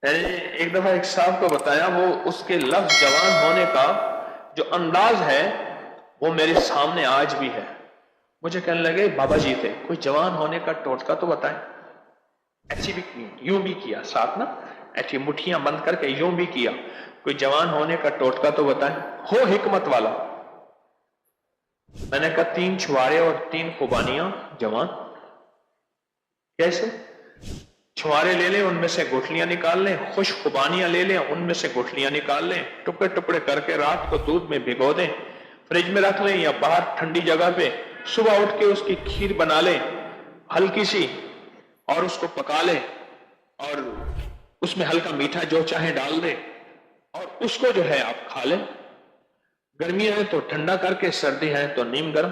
ایک دفعہ ایک صاحب کو بتایا، وہ اس کے لفظ جوان ہونے کا جو انداز ہے وہ میرے سامنے آج بھی ہے۔ مجھے کہنے لگے بابا جی تھے، کوئی جوان ہونے کا ٹوٹکا تو بتائیں۔ ایسی بھی یوں بھی کیا ساتھ نا، ایسی مٹھیاں بند کر کے یوں بھی کیا، کوئی جوان ہونے کا ٹوٹکا تو بتائیں، ہو حکمت والا۔ میں نے کہا 3 چھوارے اور 3 خوبانیاں جوان۔ کیسے؟ چھوارے لے لیں، ان میں سے گٹھلیاں نکال لیں، خوش خوبانیاں لے لیں، ان میں سے گٹھلیاں نکال لیں، ٹکڑے ٹکڑے کر کے رات کو دودھ میں بھگو دیں، فریج میں رکھ لیں یا باہر ٹھنڈی جگہ پہ، صبح اٹھ کے اس کی کھیر بنا لیں ہلکی سی، اور اس کو پکا لیں، اور اس میں ہلکا میٹھا جو چاہے ڈال دیں، اور اس کو جو ہے آپ کھا لیں۔ گرمی ہے تو ٹھنڈا کر کے، سردی ہے تو نیم گرم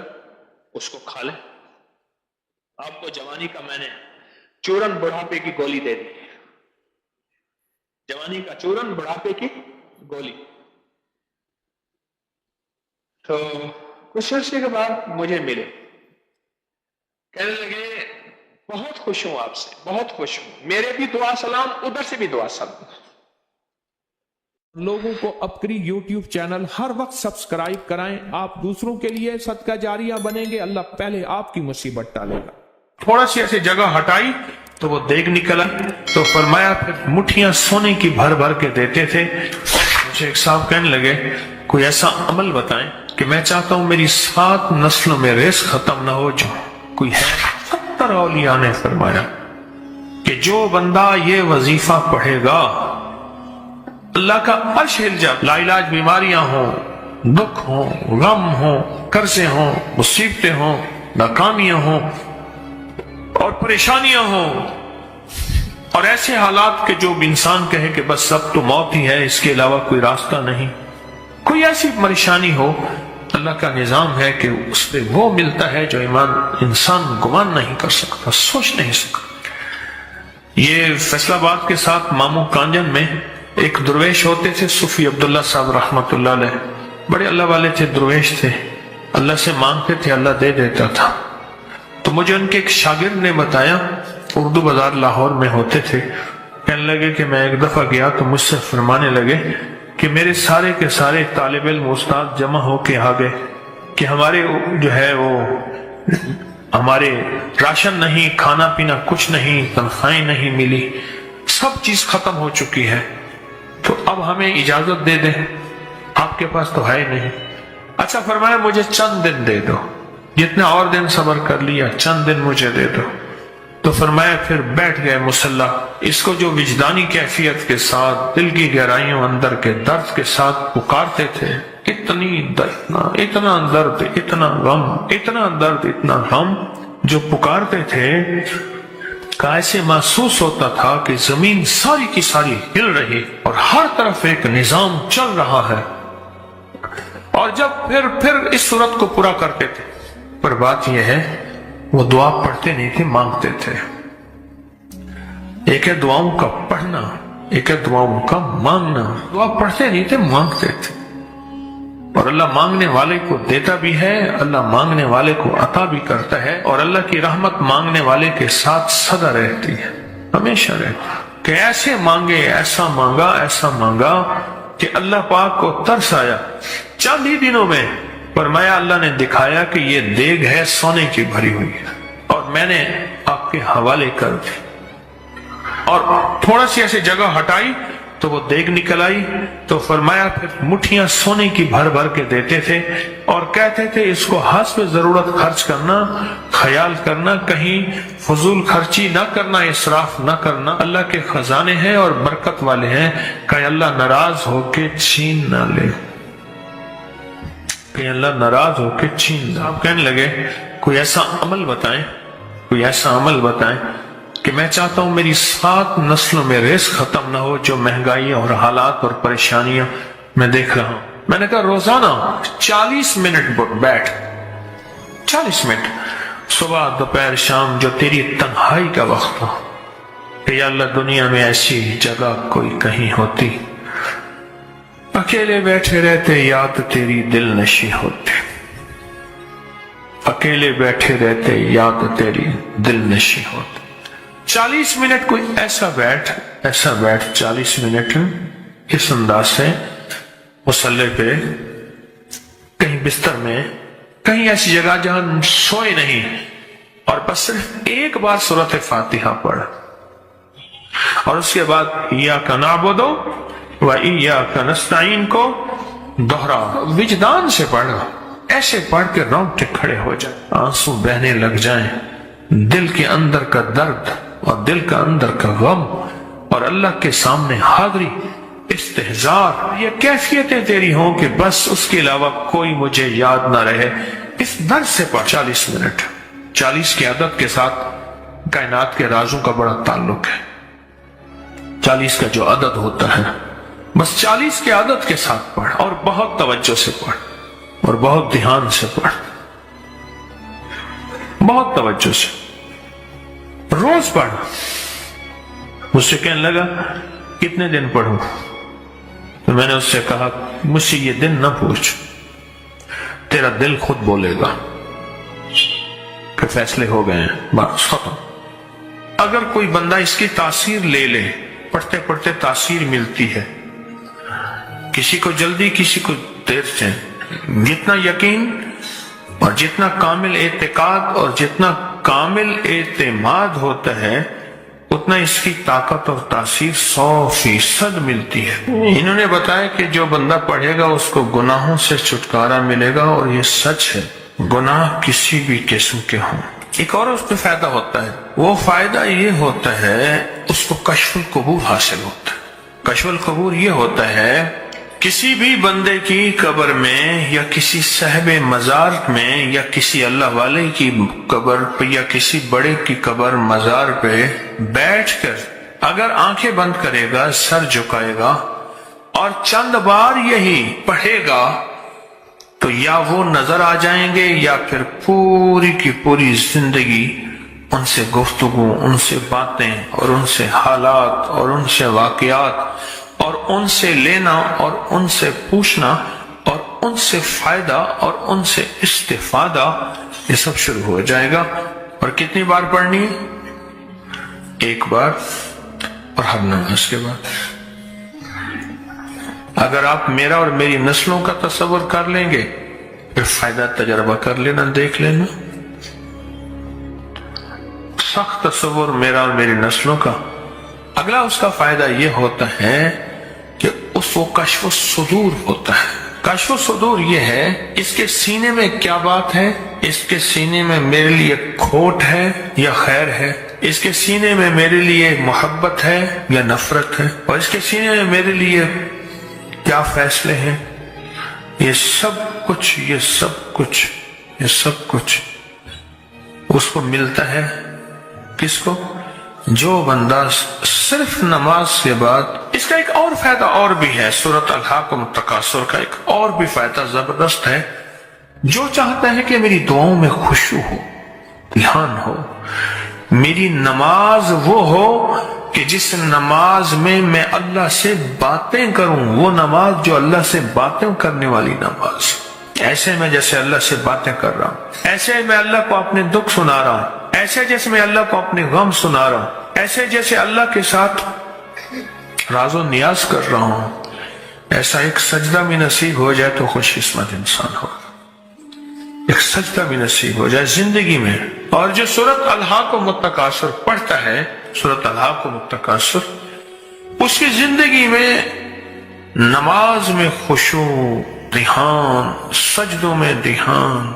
اس کو کھا لیں۔ آپ کو جوانی کا میں نے چورن بڑھاپے کی گولی دے دی، جوانی کا چورن بڑھاپے کی گولی۔ تو کچھ عرصے کے بعد مجھے ملے، کہنے لگے بہت خوش ہوں آپ سے، بہت خوش ہوں، میرے بھی دعا سلام، ادھر سے بھی دعا سلام۔ لوگوں کو اپکری یوٹیوب چینل ہر وقت سبسکرائب کرائیں، آپ دوسروں کے لیے صدقہ جاریہ بنیں گے، اللہ پہلے آپ کی مصیبت ٹالے گا۔ تھوڑا سی ایسی جگہ ہٹائی تو وہ دیگ نکلا، تو فرمایا پھر مٹھیاں سونے کی بھر بھر کے دیتے تھے۔ مجھے ایک صاحب کہنے لگے کوئی ایسا عمل بتائیں کہ میں چاہتا ہوں میری 7 نسلوں میں رزق ختم نہ ہو۔ جو کوئی ہے 70 اولیاء نے فرمایا کہ جو بندہ یہ وظیفہ پڑھے گا اللہ کا عرش ہل جائے، لا علاج بیماریاں ہوں، دکھ ہوں، غم ہوں، قرضے ہوں، مصیبتیں ہوں، ناکامیاں ہوں اور پریشانیاں ہوں، اور ایسے حالات کہ جو انسان کہے کہ بس سب تو موت ہی ہے، اس کے علاوہ کوئی راستہ نہیں، کوئی ایسی پریشانی ہو، اللہ کا نظام ہے کہ اس پہ وہ ملتا ہے جو انسان گمان نہیں کر سکتا، سوچ نہیں سکتا۔ یہ فیصل آباد کے ساتھ مامو کانجن میں ایک درویش ہوتے تھے، صوفی عبداللہ صاحب رحمت اللہ علیہ، بڑے اللہ والے تھے، درویش تھے، اللہ سے مانگتے تھے اللہ دے دیتا تھا۔ تو مجھے ان کے ایک شاگرد نے بتایا، اردو بازار لاہور میں ہوتے تھے، کہنے لگے کہ میں ایک دفعہ گیا تو مجھ سے فرمانے لگے کہ میرے سارے کے سارے طالب علم استاد جمع ہو کے آ گئے کہ ہمارے جو ہے وہ ہمارے راشن نہیں، کھانا پینا کچھ نہیں، تنخواہیں نہیں ملی، سب چیز ختم ہو چکی ہے، تو اب ہمیں اجازت دے دیں، آپ کے پاس تو ہے نہیں۔ اچھا فرمایا مجھے چند دن دے دو، جتنا اور دن صبر کر لیا، چند دن مجھے دے دو۔ تو فرمایا پھر بیٹھ گئے مسلح، اس کو جو وجدانی کیفیت کے ساتھ دل کی گہرائیوں اندر کے درد کے ساتھ پکارتے تھے، اتنا درد، اتنا غم، اتنا درد، اتنا غم جو پکارتے تھے، ایسے محسوس ہوتا تھا کہ زمین ساری کی ساری ہل رہی اور ہر طرف ایک نظام چل رہا ہے۔ اور جب پھر اس صورت کو پورا کرتے تھے، پر بات یہ ہے وہ دعا پڑھتے نہیں تھے، مانگتے تھے۔ ایک ہے دعاؤں کا پڑھنا، ایک ہے دعاؤں کا مانگنا۔ دعا پڑھتے نہیں تھے، مانگتے تھے، اور اللہ مانگنے والے کو دیتا بھی ہے، اللہ مانگنے والے کو عطا بھی کرتا ہے، اور اللہ کی رحمت مانگنے والے کے ساتھ سدا رہتی ہے، ہمیشہ رہتی ہے۔ کہ ایسے مانگے، ایسا مانگا، ایسا مانگا کہ اللہ پاک کو ترس آیا۔ چند ہی دنوں میں فرمایا اللہ نے دکھایا کہ یہ دیگ ہے سونے کی بھری ہوئی ہے، اور میں نے آپ کے حوالے کر دی، اور تھوڑا سی ایسی جگہ ہٹائی تو وہ دیگ نکل آئی، تو فرمایا پھر مٹھیاں سونے کی بھر بھر کے دیتے تھے، اور کہتے تھے اس کو حسب ضرورت خرچ کرنا، خیال کرنا، کہیں فضول خرچی نہ کرنا، اسراف نہ کرنا، اللہ کے خزانے ہیں اور برکت والے ہیں، کہ اللہ ناراض ہو کے چھین نہ لے، کہ اللہ ناراض ہو کے چھین نہ۔ آپ کہنے لگے کوئی ایسا عمل بتائیں، کوئی ایسا عمل بتائیں کہ میں چاہتا ہوں میری 7 نسلوں میں رزق ختم نہ ہو، جو مہنگائی اور حالات اور پریشانیاں میں دیکھ رہا ہوں۔ میں نے کہا روزانہ 40 منٹ بیٹھ، 40 منٹ صبح دوپہر شام، جو تیری تنہائی کا وقت ہو، کہ یا اللہ دنیا میں ایسی جگہ کوئی کہیں ہوتی، اکیلے بیٹھے رہتے یاد تیری دل نشی ہوتے، اکیلے بیٹھے رہتے یاد تیری دل نشی ہوتے۔ 40 منٹ کوئی ایسا بیٹھ، ایسا بیٹھ 40 منٹ اس انداز سے مصلی پہ، کہیں بستر میں، کہیں ایسی جگہ جہاں سوئے نہیں، اور بس صرف ایک بار سورۃ فاتحہ پڑھ، اور اس کے بعد ایاک نعبد و ایاک نستعین کو دوہرا، وجدان سے پڑھو، ایسے پڑھ کے رونگٹے کھڑے ہو جائیں، آنسو بہنے لگ جائیں، دل کے اندر کا درد اور دل کا اندر کا غم اور اللہ کے سامنے حاضری، استحضار، یہ کیفیتیں تیری ہوں کہ بس اس کے علاوہ کوئی مجھے یاد نہ رہے، اس درد سے پڑھ 40 منٹ۔ 40 کی عدد کے ساتھ کائنات کے رازوں کا بڑا تعلق ہے۔ 40 کا جو عدد ہوتا ہے، بس 40 کے عدد کے ساتھ پڑھ، اور بہت توجہ سے پڑھ، اور بہت دھیان سے پڑھ، بہت توجہ سے، روز پڑھ۔ مجھ سے کہنے لگا کتنے دن پڑھوں؟ تو میں نے اس سے کہا مجھ سے یہ دن نہ پوچھ، تیرا دل خود بولے گا کہ فیصلے ہو گئے ہیں، بس ختم۔ اگر کوئی بندہ اس کی تاثیر لے لے، پڑھتے پڑھتے تاثیر ملتی ہے، کسی کو جلدی کسی کو دیر سے، جتنا یقین اور جتنا کامل اعتقاد اور جتنا کامل اعتماد ہوتا ہے، اتنا اس کی طاقت اور تاثیر 100% ملتی ہے۔ انہوں نے بتایا کہ جو بندہ پڑھے گا اس کو گناہوں سے چھٹکارا ملے گا، اور یہ سچ ہے، گناہ کسی بھی قسم کے ہوں۔ ایک اور اس میں فائدہ ہوتا ہے، وہ فائدہ یہ ہوتا ہے اس کو کشف القبور حاصل ہوتا ہے۔ کشف القبور یہ ہوتا ہے کسی بھی بندے کی قبر میں یا کسی صاحب مزار میں یا کسی اللہ والے کی قبر پہ یا کسی بڑے کی قبر مزار پہ بیٹھ کر اگر آنکھیں بند کرے گا، سر جھکائے گا اور چند بار یہی پڑھے گا، تو یا وہ نظر آ جائیں گے یا پھر پوری کی پوری زندگی ان سے گفتگو، ان سے باتیں اور ان سے حالات اور ان سے واقعات اور ان سے لینا اور ان سے پوچھنا اور ان سے فائدہ اور ان سے استفادہ، یہ سب شروع ہو جائے گا۔ اور کتنی بار پڑھنی ہے؟ ایک بار، اور ہر نماز کے بعد۔ اگر آپ میرا اور میری نسلوں کا تصور کر لیں گے، پھر فائدہ تجربہ کر لینا، دیکھ لینا۔ سخت تصور میرا اور میری نسلوں کا۔ اگلا اس کا فائدہ یہ ہوتا ہے کہ اس کو کشف الصدور ہوتا ہے۔ کشف الصدور یہ ہے اس کے سینے میں کیا بات ہے، اس کے سینے میں میرے لیے کھوٹ ہے یا خیر ہے، اس کے سینے میں میرے لیے محبت ہے یا نفرت ہے، اور اس کے سینے میں میرے لیے کیا فیصلے ہیں۔ یہ سب کچھ اس کو ملتا ہے۔ کس کو؟ جو بندہ صرف نماز کے بعد، اس کا ایک اور فائدہ اور بھی ہے، سورۃ الہاکم التکاثر کا ایک اور بھی فائدہ زبردست ہے۔ جو چاہتا ہے کہ میری دعاؤں میں خشوع ہو، دھیان ہو، میری نماز وہ ہو کہ جس نماز میں میں اللہ سے باتیں کروں، وہ نماز جو اللہ سے باتیں کرنے والی نماز، ایسے میں جیسے اللہ سے باتیں کر رہا ہوں، ایسے میں اللہ کو اپنے دکھ سنا رہا ہوں، ایسے جیسے میں اللہ کو اپنے غم سنا رہا ہوں، ایسے جیسے اللہ کے ساتھ راز و نیاز کر رہا ہوں، ایسا ایک سجدہ بھی نصیب ہو جائے تو خوش قسمت انسان ہو، ایک سجدہ بھی نصیب ہو جائے زندگی میں۔ اور جو سورۃ الہاکم التکاثر پڑھتا ہے، سورۃ الہاکم التکاثر، اس کی زندگی میں نماز میں خشوع، دھیان، سجدوں میں دھیان،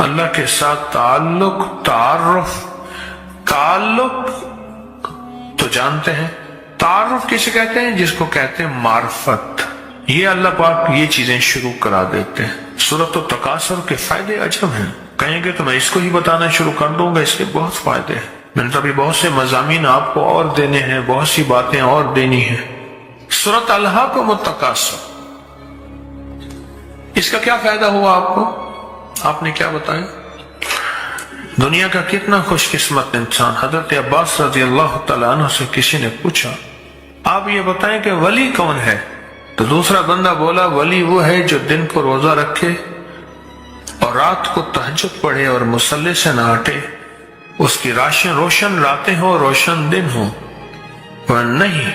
اللہ کے ساتھ تعارف تو جانتے ہیں، تعارف کسے کہتے ہیں؟ جس کو کہتے ہیں معرفت۔ یہ اللہ پاک یہ چیزیں شروع کرا دیتے ہیں۔ سورۃ التکاثر کے فائدے عجب ہیں، کہیں گے تو میں اس کو ہی بتانا شروع کر دوں گا، اس کے بہت فائدے ہیں۔ میں نے تو ابھی بہت سے مضامین آپ کو اور دینے ہیں، بہت سی باتیں اور دینی ہیں۔ سورۃ الہاکم التکاثر، اس کا کیا فائدہ ہوا آپ کو؟ آپ نے کیا بتایا؟ دنیا کا کتنا خوش قسمت انسان۔ حضرت عباس رضی اللہ تعالیٰ عنہ سے کسی نے پوچھا آپ یہ بتائیں کہ ولی کون ہے؟ تو دوسرا بندہ بولا ولی وہ ہے جو دن کو روزہ رکھے اور رات کو تہجد پڑھے اور مصلی سے نہ ہٹے، اس کی روشن راتیں ہوں روشن دن ہوں، پر نہیں.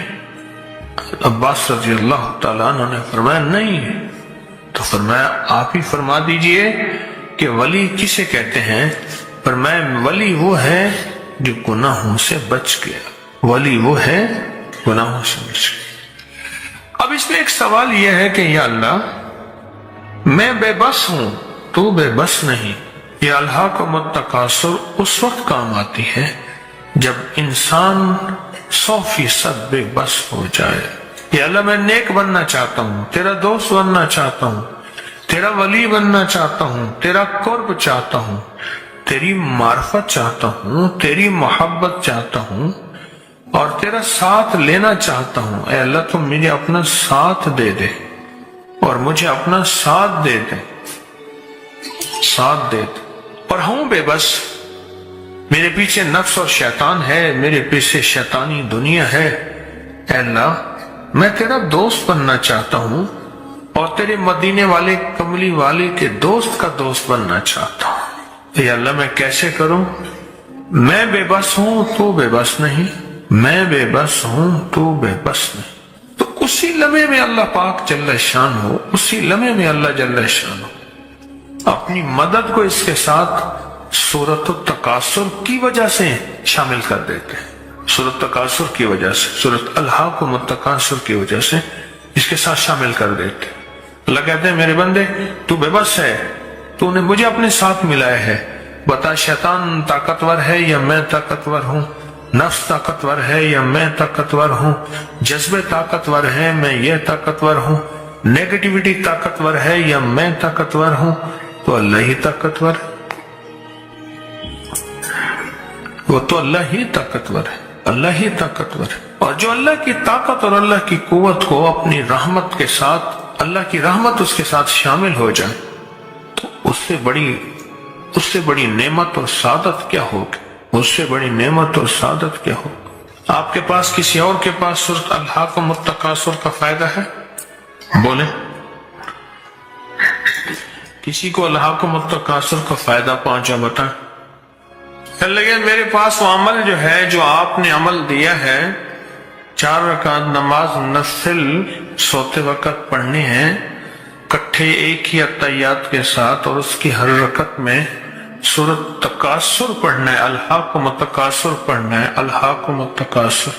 عباس رضی اللہ تعالیٰ عنہ نے فرمایا نہیں. تو فرمایا آپ ہی فرما دیجئے کہ ولی کسے کہتے ہیں؟ فرمایا ولی وہ ہے جو گناہوں سے بچ گیا. ولی وہ ہے گناہوں سے بچ گیا. اب اس میں ایک سوال یہ ہے کہ یا اللہ میں بے بس ہوں تو بے بس نہیں. یہ الہاکم التکاثر اس وقت کام آتی ہے جب انسان 100% بے بس ہو جائے. یا اللہ میں نیک بننا چاہتا ہوں، تیرا دوست بننا چاہتا ہوں، تیرا ولی بننا چاہتا ہوں، تیرا قرب چاہتا ہوں، تیری معرفت چاہتا ہوں، تیری محبت چاہتا ہوں اور تیرا ساتھ لینا چاہتا ہوں. اے اللہ تم مجھے اپنا ساتھ دے دے اور مجھے اپنا ساتھ دے دے، ساتھ دے دے. اور ہوں بے بس، میرے پیچھے نفس اور شیطان ہے، میرے پیچھے شیطانی دنیا ہے. اے اللہ میں تیرا دوست بننا چاہتا ہوں اور تیرے مدینے والے کملی والے کے دوست کا دوست بننا چاہتا ہوں. اے اللہ میں کیسے کروں؟ میں بے بس ہوں تو بے بس نہیں، میں بے بس ہوں تو بے بس نہیں. تو اسی لمحے میں اللہ پاک جل شان ہو، اسی لمحے میں اللہ جل شان ہو اپنی مدد کو اس کے ساتھ سورۃ التکاثر کی وجہ سے شامل کر دیتے ہیں. سورۃ تکاثر کی وجہ سے، سورۃ الہاکم التکاثر کی وجہ سے اس کے ساتھ شامل کر دیتے. اللہ کہتے ہیں میرے بندے تو بے بس ہے، تو نے مجھے اپنے ساتھ ملایا ہے. بتا شیطان طاقتور ہے یا میں طاقتور ہوں؟ نفس طاقتور ہے یا میں طاقتور ہوں؟ جذبے طاقتور ہیں میں یہ طاقتور ہوں؟ نیگیٹیوٹی طاقتور ہے یا میں طاقتور ہوں؟ تو اللہ ہی طاقتور ہے، وہ تو اللہ ہی طاقتور ہے، اللہ ہی طاقتور ہے. اور جو اللہ کی طاقت اور اللہ کی قوت کو اپنی رحمت کے ساتھ، اللہ کی رحمت اس کے ساتھ شامل ہو جائے تو اس سے بڑی نعمت اور سعادت کیا ہوگی؟ اس سے بڑی نعمت اور سعادت کیا ہوگی؟ آپ کے پاس کسی اور کے پاس سورۃ الہاکم التکاثر کا فائدہ ہے؟ بولیں کسی کو الہاکم التکاثر کا فائدہ پہنچا بتائیں. لگے میرے پاس وہ عمل جو ہے جو آپ نے عمل دیا ہے، 4 رکعت نماز نفل سوتے وقت پڑھنے ہیں کٹھے ایک ہی اتحیات کے ساتھ، اور اس کی ہر رکعت میں سورۃ تکاثر پڑھنا ہے، الہاکم التکاثر پڑھنا ہے، الہاکم التکاثر،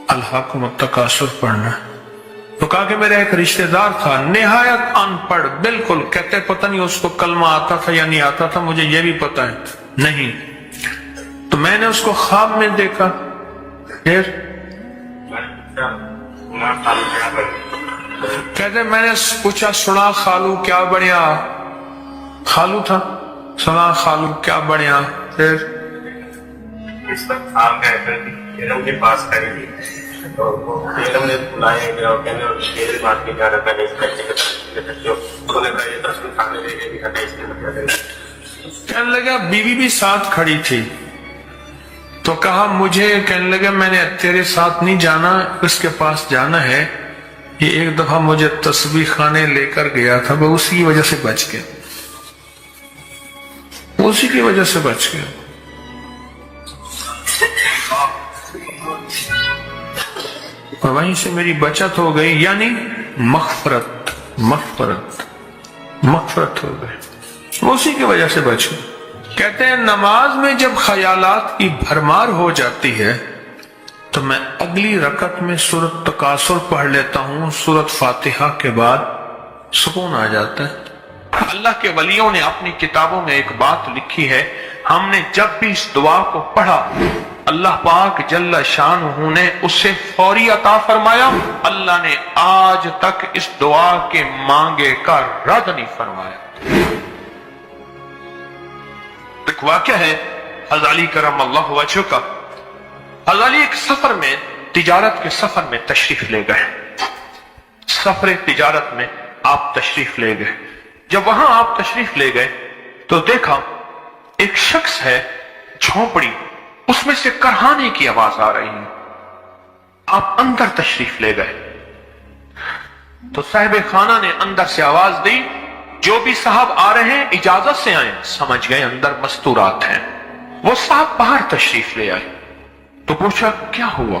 الہاکم التکاثر پڑھنا ہے. تو کہا کہ میرا ایک رشتہ دار تھا نہایت ان پڑھ، بالکل کہتے پتہ نہیں اس کو کلمہ آتا تھا یا نہیں آتا تھا، مجھے یہ بھی پتہ ہے نہیں. تو میں نے اس کو خواب میں دیکھا. پھر کہتے میں نے پوچھا سنا خالو کیا بڑھیا، خالو تھا، سنا خالو کیا بڑھیا. پھر اس وقت آپ علم کے پاس کھڑی تھی تو وہ علم نے بلائے گیا اور کہنے میری بات کی جا رہا تھا اس بچے کے انہوں نے کہا یہ تصویر کھانے لے کے بھی ہٹے اس کے کہنے لگا بیوی بھی ساتھ کھڑی تھی. تو کہا مجھے، کہنے لگا میں نے تیرے ساتھ نہیں جانا، اس کے پاس جانا ہے. یہ ایک دفعہ مجھے تسبیح خانے لے کر گیا تھا، وہ اسی کی وجہ سے بچ گیا، اسی کی وجہ سے بچ گیا. اور وہیں سے میری بچت ہو گئی، یعنی مغفرت مغفرت مغفرت ہو گئی، اسی کی وجہ سے بچ گئی. کہتے ہیں نماز میں جب خیالات کی بھرمار ہو جاتی ہے تو میں اگلی رکعت میں سورۃ تکاثر پڑھ لیتا ہوں، سورۃ فاتحہ کے بعد سکون آ جاتا ہے. اللہ کے ولیوں نے اپنی کتابوں میں ایک بات لکھی ہے، ہم نے جب بھی اس دعا کو پڑھا اللہ پاک جل شانہ نے اسے فوری عطا فرمایا. اللہ نے آج تک اس دعا کے مانگے کا رد نہیں فرمایا. ایک واقعہ ہے حضرت علی کرم اللہ وجہہ کا. حضرت علی ایک سفر میں، تجارت کے سفر میں تشریف لے گئے، سفر تجارت میں آپ تشریف لے گئے. جب وہاں آپ تشریف لے گئے تو دیکھا ایک شخص ہے جھونپڑی، اس میں سے کرہانے کی آواز آ رہی ہے. آپ اندر تشریف لے گئے تو صاحب خانہ نے اندر سے آواز دی جو بھی صاحب آ رہے ہیں اجازت سے آئیں. سمجھ گئے اندر مستورات ہیں. وہ صاحب باہر تشریف لے آئے تو پوچھا کیا ہوا؟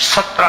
17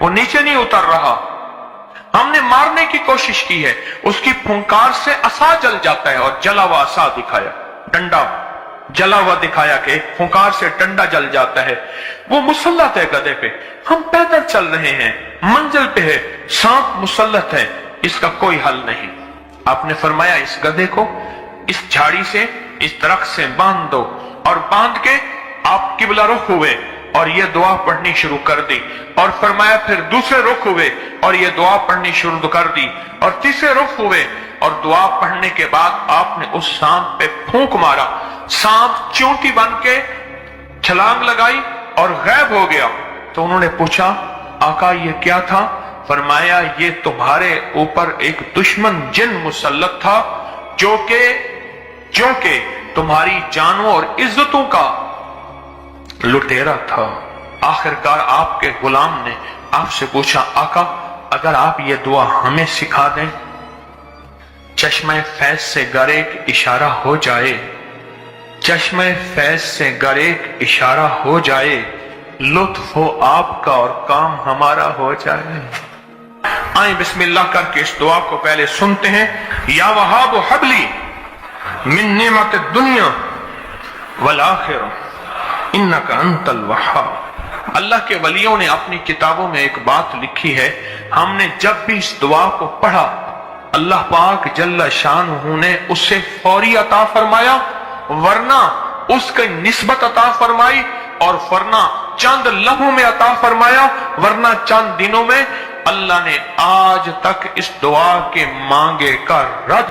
وہ نیچے نہیں اتر رہا. ہم نے مارنے کی کوشش کی ہے, اس کی پھنکار سے عصا جل جاتا ہے, اور جلا ہوا عصا دکھایا, ڈنڈا جلا ہوا دکھایا کہ ایک پھنکار سے ڈنڈا جل جاتا ہے. وہ مسلط ہے گدھے پہ, ہم پیدل چل رہے ہیں, منزل پہ ہے, سانپ مسلط ہے, اس کا کوئی حل نہیں. آپ نے فرمایا اس گدھے کو اس جھاڑی سے, اس درخت سے باندھ دو, اور باندھ کے آپ قبلہ رخ ہوئے اور یہ دعا پڑھنی شروع کر دی. اور فرمایا پھر دوسرے رخ ہوئے اور یہ دعا پڑھنی شروع کر دی, اور تیسرے رخ ہوئے, اور دعا پڑھنے کے بعد آپ نے اس سانپ پہ پھونک مارا. سانپ چونٹی بن کے چھلانگ لگائی اور غائب ہو گیا. تو انہوں نے پوچھا آقا یہ کیا تھا؟ فرمایا یہ تمہارے اوپر ایک دشمن جن مسلط تھا جو کہ تمہاری جانوں اور عزتوں کا لٹیرا تھا. آخرکار آپ کے غلام نے آپ سے پوچھا آقا اگر آپ یہ دعا ہمیں سکھا دیں, چشمہ فیض سے گر ایک اشارہ ہو جائے, چشمہ فیض سے گر ایک اشارہ ہو جائے, لطف ہو آپ کا اور کام ہمارا ہو جائے. آئیں بسم اللہ کر کے اس دعا کو پہلے سنتے ہیں. یا وہاب حبلی من نعمت الدنیا والآخرہ انک انت الوہاب. اللہ کے ولیوں نے اپنی کتابوں میں ایک بات لکھی ہے, ہم نے جب بھی اس دعا کو پڑھا اللہ پاک جل شانہ نے اسے فوری عطا فرمایا, ورنہ اس کی نسبت عطا فرمائی, اور ورنہ چند لمحوں میں عطا فرمایا, ورنہ چند دنوں میں. اللہ نے آج تک اس دعا کے مانگے کا رد